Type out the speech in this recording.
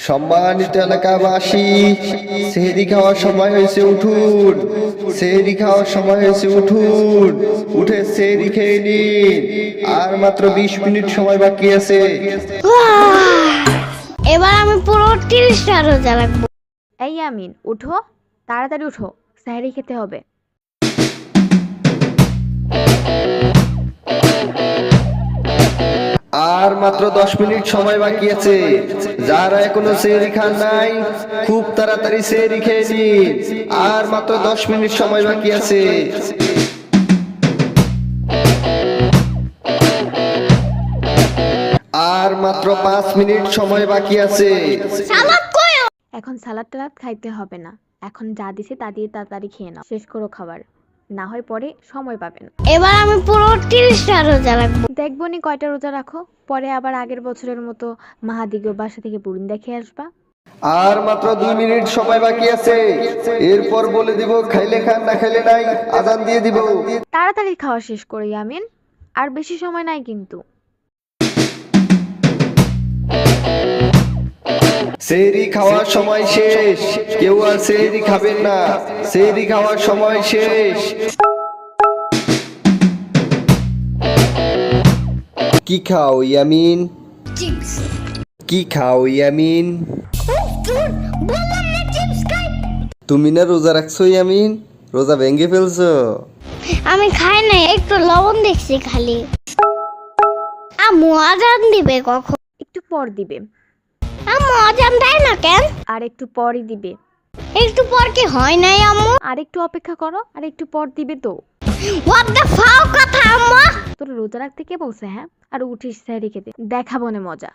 সম্মানিত এলাকাবাসী, সেহরি খাওয়ার সময় হয়েছে, উঠুন। সেহরি খাওয়ার সময় হয়েছে, উঠুন। উঠে সেহরি খেয়ে নিন। আর মাত্র 20 মিনিট সময় বাকি আছে। এবার আমি পুরো 30টা রোজা রাখবো। এই আমিন, উঠো, তাড়াতাড়ি উঠো, সেহরি খেতে হবে। আর মাত্র 10 মিনিট সময় বাকি আছে। যারা এখনো সেহরি খান নাই, খুব তাড়াতাড়ি সেহরি খেয়ে নিন। আর মাত্র 10 মিনিট সময় বাকি আছে। আর মাত্র 5 মিনিট সময় বাকি আছে। সালাদ কই? এখন সালাদ টালাদ খাইতে হবে না, এখন যা দিছে তা দিয়ে তাড়াতাড়ি খেয়ে নাও, শেষ করো খাবার, না হয় পরে সময় পাবে না। এবার আমি পুরো 30টা রোজা রাখবো। দেখবো নি কয়টা রোজা রাখো, পরে আবার আগের বছরের মতো মাহাদিগো বাসা থেকে বুরিন্দা খেয়ে আসবা। আর মাত্র 2 মিনিট সময় বাকি আছে। এরপর বলে দিব, খাইলে খান, না খাইলে নাই। আজান দিয়ে দিব। তাড়াতাড়ি খাওয়া শেষ করি আমিন, আর বেশি সময় নাই কিন্তু। সেহরি খাওয়ার সময় শেষ। কেউ আর সেহরি খাবেন না। সেহরি খাওয়ার সময় শেষ। কি খাও ইয়ামিন? চিপস। কি খাও ইয়ামিন? বললাম না চিপস খাই। তুমি না রোজা রাখছো ইয়ামিন? রোজা ভেঙে ফেলছো? আমি খাই না, একটু লবণ দেখছি খালি। আম্মু আজান দিবে কখন? একটু পর দিবে। আম্মু আজান দেয় না কেন? আর একটু পরই দিবে। একটু পর কি হয় নাই আম্মু? আর একটু অপেক্ষা করো, আর একটু পর দিবে তো। হোয়াট দ্য ফাও কথা আম্মু? তোর রোজা রাখতে কে বলছে? হ্যাঁ, আর উঠিস সেহরি খেতে, দেখাবো না মজা।